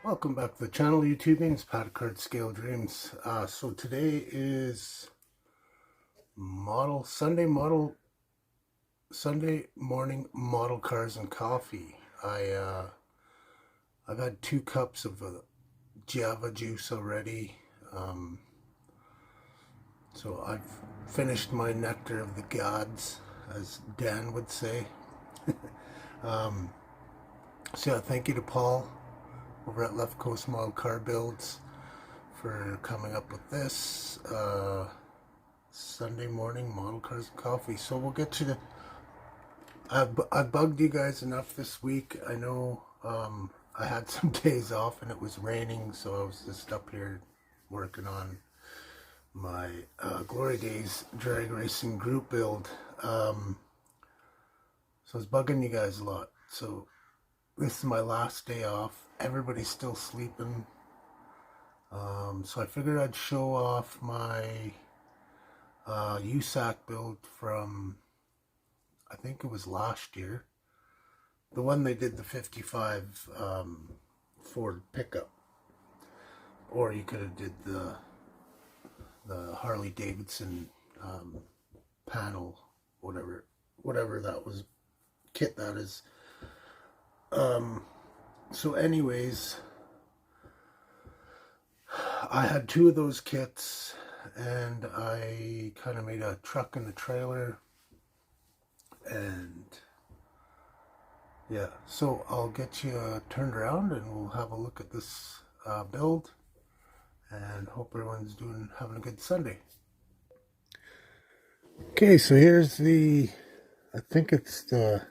Welcome back to the channel, YouTubing. It's Pat Card Scale Dreams. So today is Sunday morning model cars and coffee. I've had 2 cups of Java juice already. So I've finished my nectar of the gods, as Dan would say. So yeah, thank you to Paul over at Left Coast Model Car Builds for coming up with this Sunday morning model cars and coffee. So we'll get to the I've bugged you guys enough this week. I know I had some days off and it was raining, so I was just up here working on my Glory Days drag racing group build. So I was bugging you guys a lot. So this is my last day off. Everybody's still sleeping. So I figured I'd show off my USAC build from, I think it was last year. The one they did the 55 Ford pickup. Or you could have did the Harley Davidson panel, whatever that was, kit that is. So anyways, I had 2 of those kits and I kind of made a truck and a trailer, and yeah, so I'll get you turned around and we'll have a look at this build, and hope everyone's having a good Sunday. Okay, so here's I think it's the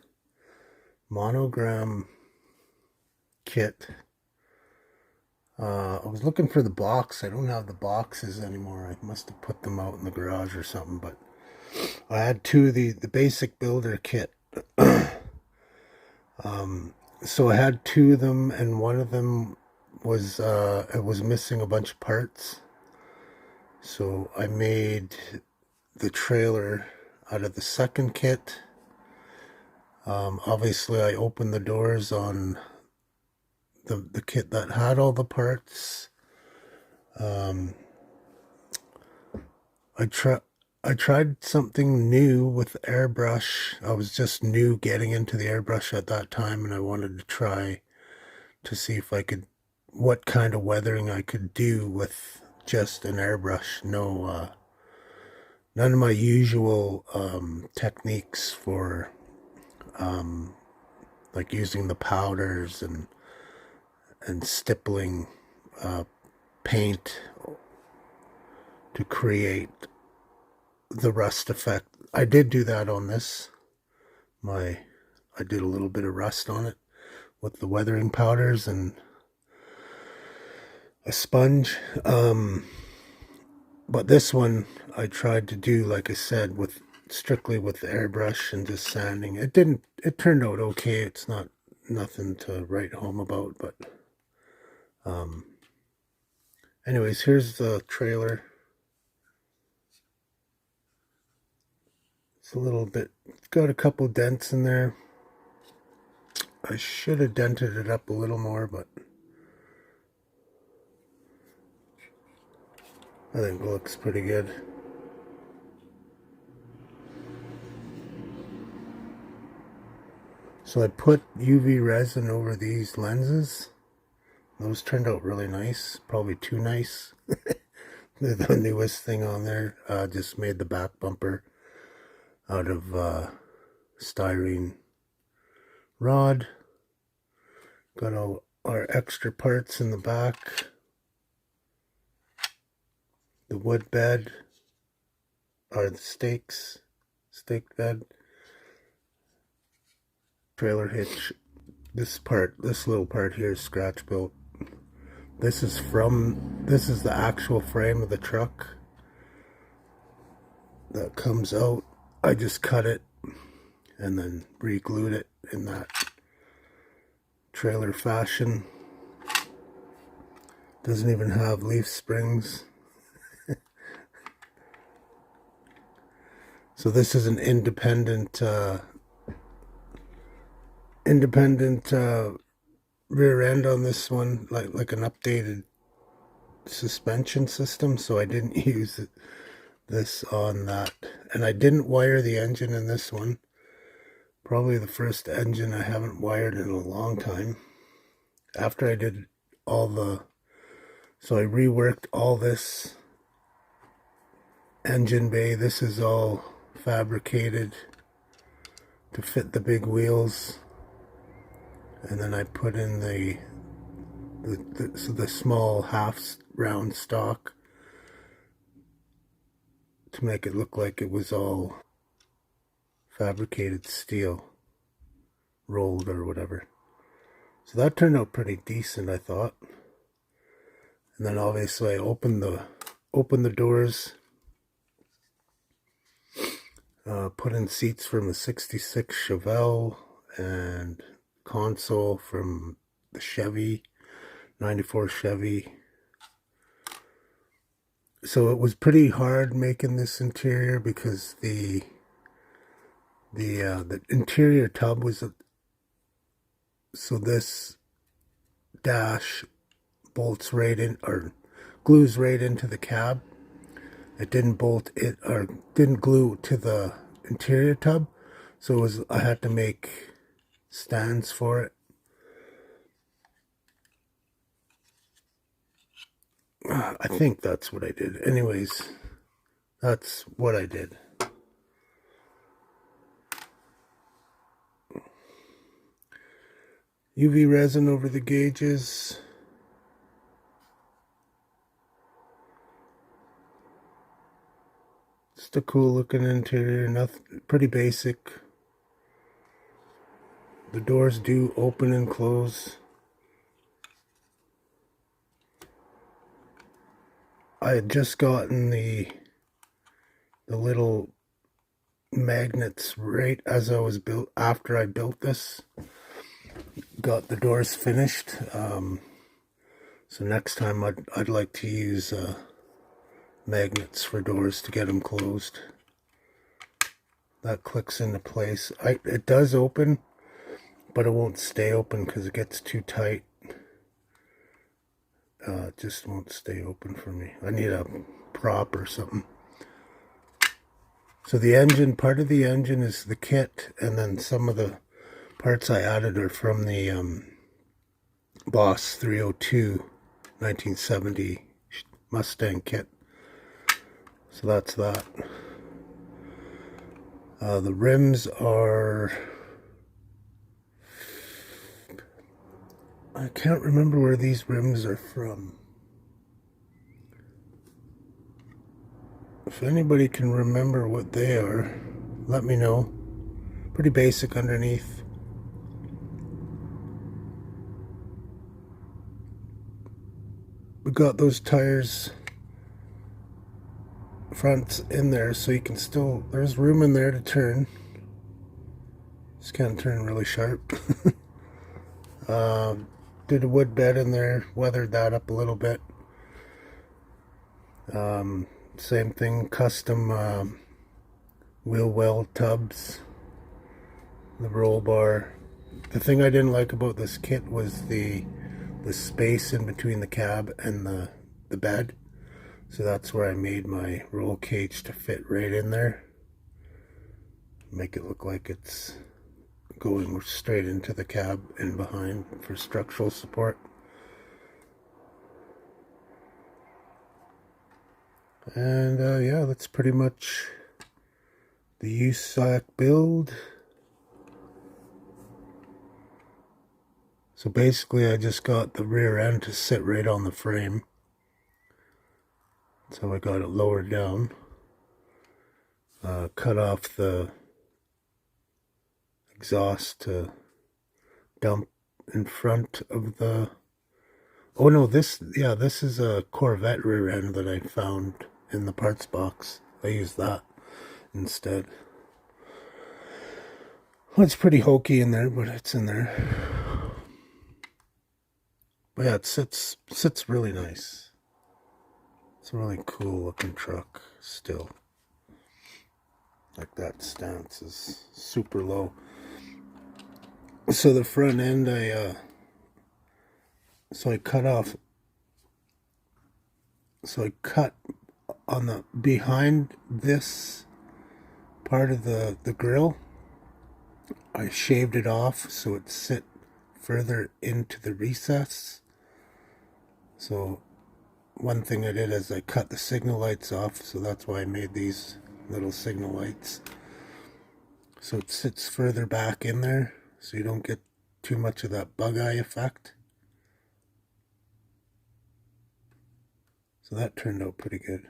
Monogram kit. I was looking for the box. I don't have the boxes anymore. I must have put them out in the garage or something, but I had 2 of the basic builder kit. So I had 2 of them, and one of them was it was missing a bunch of parts. So I made the trailer out of the second kit. Obviously I opened the doors on the kit that had all the parts. I tried something new with airbrush. I was just new getting into the airbrush at that time, and I wanted to try to see if I could, what kind of weathering I could do with just an airbrush. No, none of my usual techniques for like using the powders and stippling paint to create the rust effect. I did do that on this. I did a little bit of rust on it with the weathering powders and a sponge. But this one I tried to do, like I said, with strictly with the airbrush and just sanding. It turned out okay. It's nothing to write home about, but anyways, here's the trailer. It's a little bit, it's got a couple dents in there. I should have dented it up a little more, but I think it looks pretty good. So I put UV resin over these lenses. Those turned out really nice, probably too nice. They're the newest thing on there. Just made the back bumper out of styrene rod. Got all our extra parts in the back. The wood bed are the stake bed. Trailer hitch. This little part here is scratch built. This is the actual frame of the truck that comes out. I just cut it and then re-glued it in that trailer fashion. Doesn't even have leaf springs. So this is an independent rear end on this one, like an updated suspension system, so I didn't use this on that. And I didn't wire the engine in this one. Probably the first engine I haven't wired in a long time. After I did so I reworked all this engine bay. This is all fabricated to fit the big wheels. And then I put in the small half round stock to make it look like it was all fabricated steel, rolled or whatever. So that turned out pretty decent, I thought. And then obviously I opened the doors, put in seats from a '66 Chevelle and console from the Chevy, '94 Chevy. So it was pretty hard making this interior because the interior tub was so this dash bolts right in, or glues right into the cab. It didn't bolt it, or didn't glue to the interior tub, so I had to make stands for it. I think that's what I did. Anyways, that's what I did. UV resin over the gauges. Just a cool looking interior, nothing, pretty basic. The doors do open and close. I had just gotten the little magnets right as I was after I built this. Got the doors finished. So next time I'd like to use magnets for doors to get them closed. That clicks into place. It does open, but it won't stay open because it gets too tight. It just won't stay open for me. I need a prop or something. So the engine, part of the engine is the kit, and then some of the parts I added are from the Boss 302 1970 Mustang kit. So that's that. The rims are... I can't remember where these rims are from. If anybody can remember what they are, let me know. Pretty basic underneath. We got those tires fronts in there, so you can still, there's room in there to turn. Just can't turn really sharp. Did a wood bed in there, weathered that up a little bit. Same thing, custom wheel well tubs, the roll bar. The thing I didn't like about this kit was the space in between the cab and the bed. So that's where I made my roll cage to fit right in there. Make it look like it's going straight into the cab and behind for structural support. And yeah, that's pretty much the USAC build. So basically I just got the rear end to sit right on the frame. So I got it lowered down. Cut off the exhaust to dump in front of the... Oh no, this is a Corvette rear end that I found in the parts box. I used that instead. Well, it's pretty hokey in there, but it's in there. But yeah, it sits really nice. It's a really cool looking truck still. Like that stance is super low. So the front end, I So I cut off. So I cut on the behind this part of the grill. I shaved it off so it sit further into the recess. So one thing I did is I cut the signal lights off, so that's why I made these little signal lights. So it sits further back in there, so you don't get too much of that bug eye effect. So that turned out pretty good.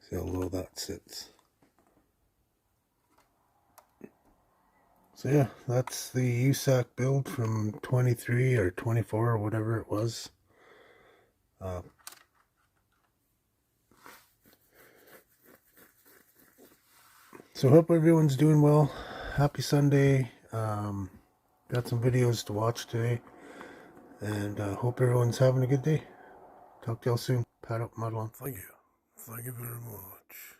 See how low that sits. So yeah, that's the USAC build from 23 or 24 or whatever it was. So hope everyone's doing well. Happy Sunday. Got some videos to watch today. And hope everyone's having a good day. Talk to y'all soon. Pat up, muddle on. Thank you. Thank you very much.